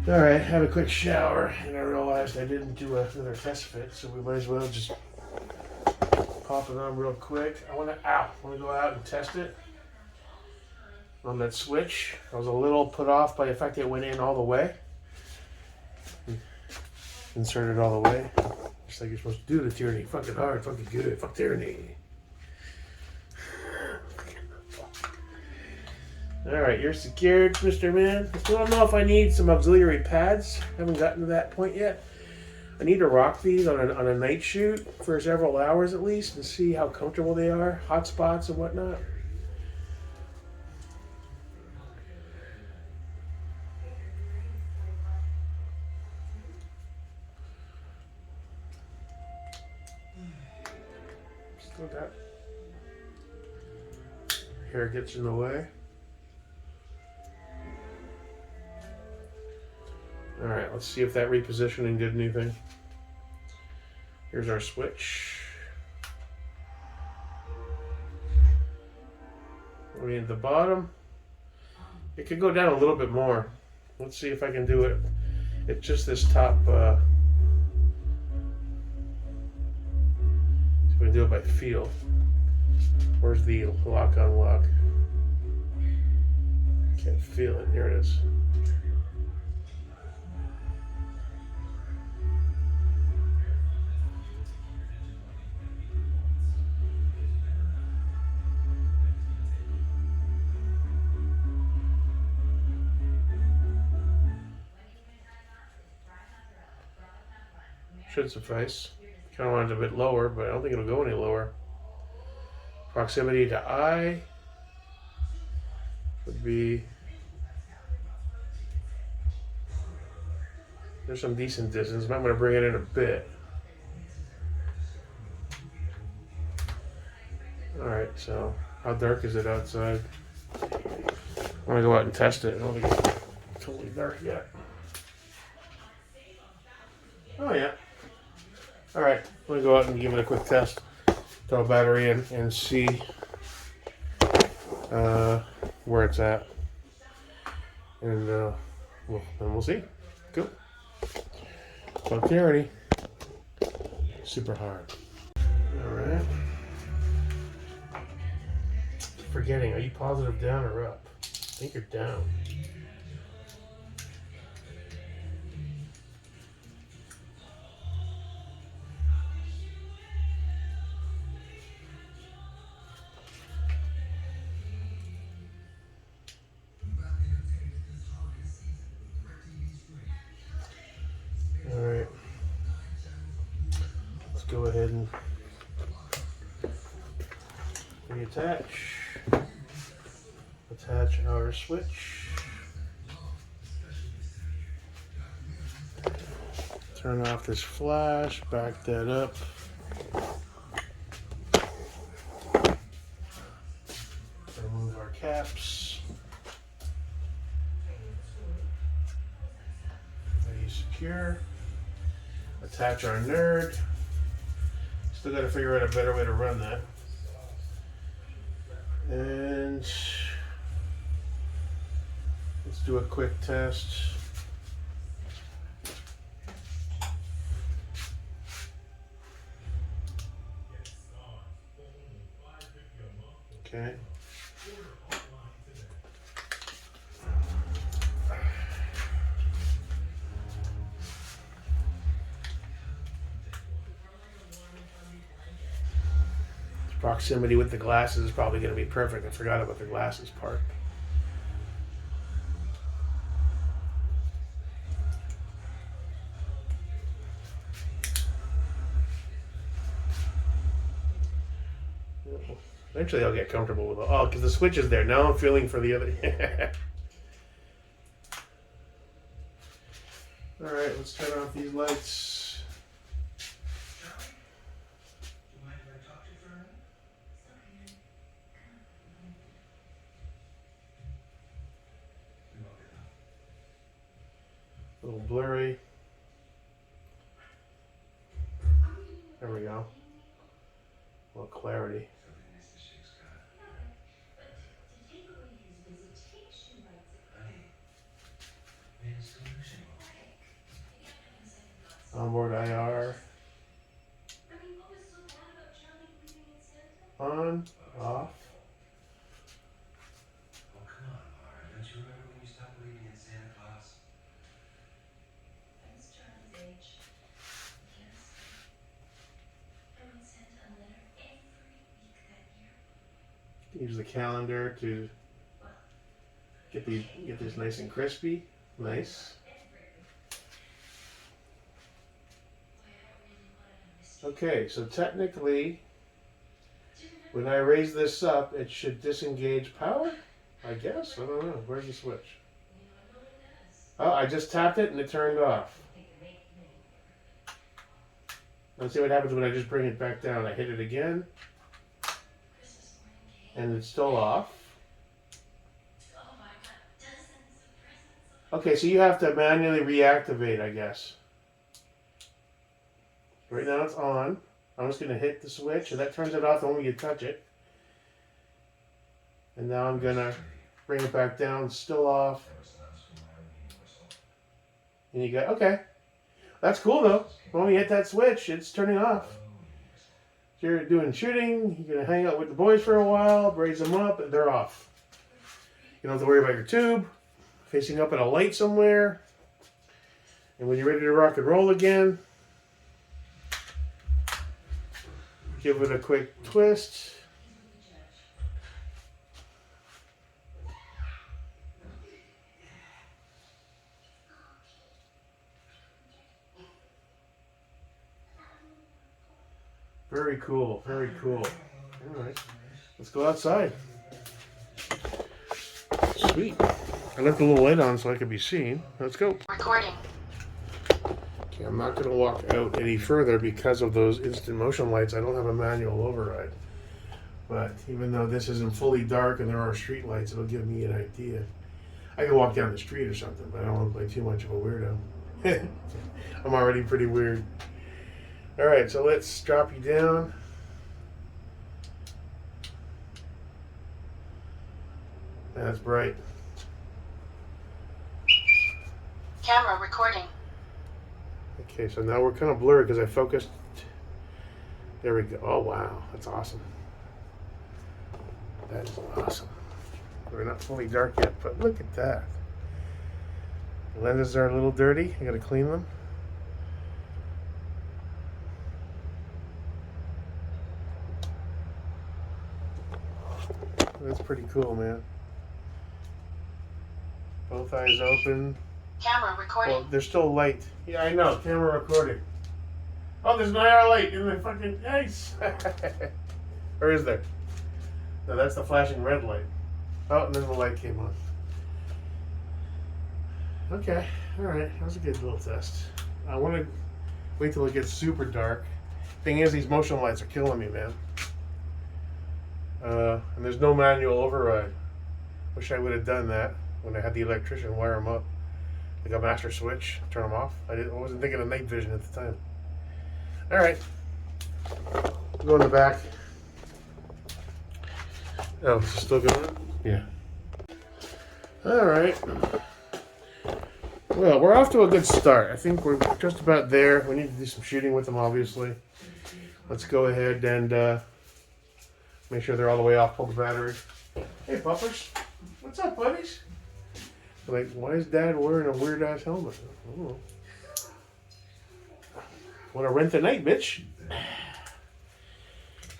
Alright, had a quick shower, and I realized I didn't do another test fit, so we might as well just pop it on real quick. I want to go out and test it on that switch. I was a little put off by the fact that it went in all the way. Insert it all the way. Just like you're supposed to do the tyranny. Fucking hard, fucking good, fuck tyranny. Alright, you're secured, Mr. Man. I still don't know if I need some auxiliary pads. Haven't gotten to that point yet. I need to rock these on a night shoot for several hours at least and see how comfortable they are, hot spots and whatnot. Still got hair gets in the way. Alright, let's see if that repositioning did anything. Here's our switch. I mean, at the bottom, it could go down a little bit more. Let's see if I can do it. It's just this top, see if I can do it by feel. Where's the lock unlock? Can't feel it. Here it is. Should suffice. Kind of want it a bit lower, but I don't think it'll go any lower. Proximity to eye would be. There's some decent distance, but I'm going to bring it in a bit. Alright, so how dark is it outside? I want to go out and test it. I don't think it's totally dark yet. Oh, yeah. Alright, I'm going to go out and give it a quick test. Throw a battery in and see where it's at. And then we'll see. Cool. So tyranny. Super hard. Alright. Forgetting, are you positive down or up? I think you're down. Alright. Let's go ahead and reattach. Attach our switch. Turn off this flash, back that up. Remove our caps. Very secure. Attach our nerd. Still got to figure out a better way to run that. And let's do a quick test. Okay. Proximity with the glasses is probably going to be perfect. I forgot about the glasses part. Eventually I'll get comfortable with it. Oh, because the switch is there. Now I'm feeling for the other. Alright, let's turn off these lights. A little blurry. There we go. A little clarity. Onboard IR. On, off. Oh, come on, Laura. Don't you remember when you stopped believing in Santa Claus? I was Charlie's age. Yes. I wrote Santa a letter every week that year. Use the calendar to Well, get this nice and crispy. Nice. every week. Boy, I really wanted a mystery. Okay, so technically, Do you remember? when I raise this up, it should disengage power? I guess? I don't know. Where's the switch? I know it does. Oh, I just tapped it and it turned off. I think it made me. Let's see what happens when I just bring it back down. I hit it again Christmas morning came. and it's still off. Oh, I got dozens of presents. Okay, so you have to manually reactivate, I guess. Right now it's on. I'm just going to hit the switch and that turns it off the moment you touch it. And now I'm going to bring it back down, still off. And you go, okay. That's cool though. When you hit that switch, it's turning off. So you're doing shooting, you're going to hang out with the boys for a while, raise them up, and they're off. You don't have to worry about your tube facing up at a light somewhere. And when you're ready to rock and roll again, give it a quick twist. Very cool, very cool. All right, let's go outside. Sweet. I left a little light on so I could be seen. Let's go. Recording. Okay, I'm not going to walk out any further because of those instant motion lights. I don't have a manual override. But even though this isn't fully dark and there are street lights, it'll give me an idea. I can walk down the street or something, but I don't want to play too much of a weirdo. I'm already pretty weird. All right, so let's drop you down. That's bright. Camera recording. Okay, so now we're kind of blurred because I focused. There we go. Oh, wow. That's awesome. That is awesome. We're not fully dark yet, but look at that. The lenses are a little dirty. I got to clean them. That's pretty cool, man. Both eyes open. Camera recording. Well, there's still light. Yeah, I know. Camera recording. Oh, there's an IR light in the fucking ice. Or is there? No, that's the flashing red light. Oh, and then the light came on. Okay. All right. That was a good little test. I want to wait till it gets super dark. Thing is, these motion lights are killing me, man. And there's no manual override. Wish I would have done that when I had the electrician wire them up. Like a master switch, turn them off. I wasn't thinking of night vision at the time. All right. Go in the back. Oh, is it still going? Yeah. All right. Well, we're off to a good start. I think we're just about there. We need to do some shooting with them, obviously. Let's go ahead and make sure they're all the way off. Pull the battery. Hey, puppers. What's up, buddies? Like, why is Dad wearing a weird-ass helmet? I don't know. Want to rent the night, bitch?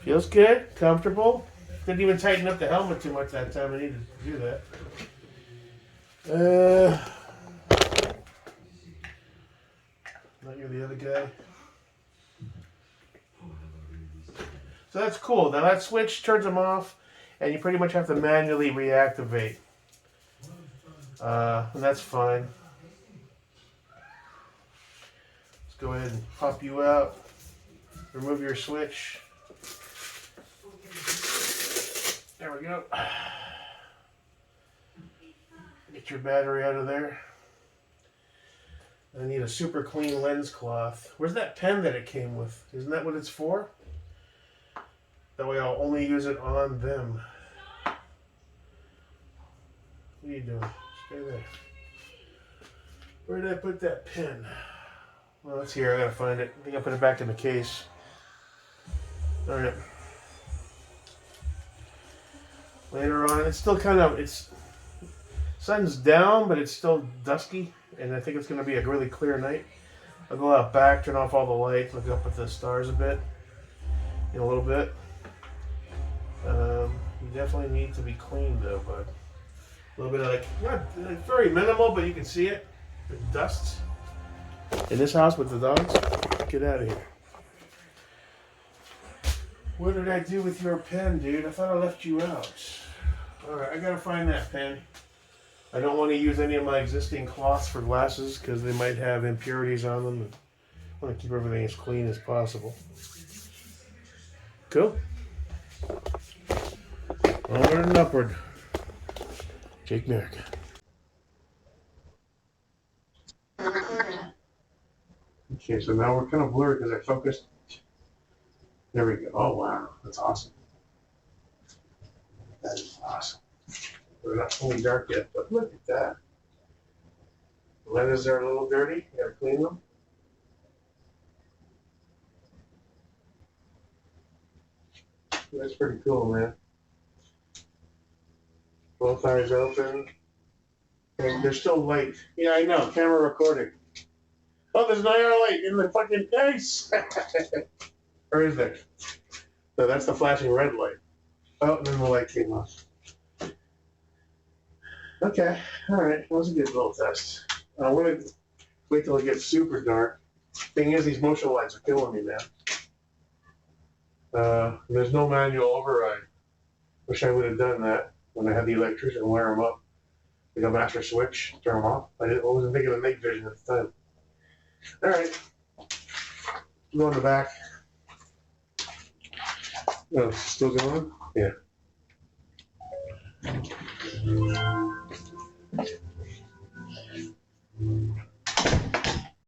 Feels good, comfortable. Didn't even tighten up the helmet too much that time. I needed to do that. Not you're the other guy. So that's cool. Now that switch turns them off, and you pretty much have to manually reactivate. And that's fine. Let's go ahead and pop you out. Remove your switch. There we go. Get your battery out of there. I need a super clean lens cloth. Where's that pen that it came with? Isn't that what it's for? That way I'll only use it on them. What are you doing? Stay there. Where did I put that pen? Well, it's here. I gotta find it. I think I put it back in the case. All right. Later on, it's still kind of sun's down, but it's still dusky, and I think it's gonna be a really clear night. I'll go out back, turn off all the lights, look up at the stars a bit, in a little bit. You definitely need to be cleaned though, bud. A little bit of not very minimal, but you can see it. The dust in this house with the dogs. Get out of here. What did I do with your pen, dude? I thought I left you out. Alright, I gotta find that pen. I don't want to use any of my existing cloths for glasses because they might have impurities on them. I want to keep everything as clean as possible. Cool. Onward and upward. Jake Merrick. Okay, so now we're kind of blurry because I focused. There we go. Oh, wow. That's awesome. That is awesome. We're not fully dark yet, but look at that. The lenses are a little dirty. You gotta clean them. That's pretty cool, man. Both eyes open. And they're still light. Yeah, I know. Camera recording. Oh, there's an IR light in the fucking case. Or is there? No, that's the flashing red light. Oh, then the light came off. Okay, alright. That was a good little test. I want to wait till it gets super dark. Thing is, these motion lights are killing me, man. There's no manual override. Wish I would have done that when I had the electrician wire them up. Like a master switch, turn them off. I wasn't thinking of night vision at the time. Alright. Go in the back. Oh, still going? Yeah.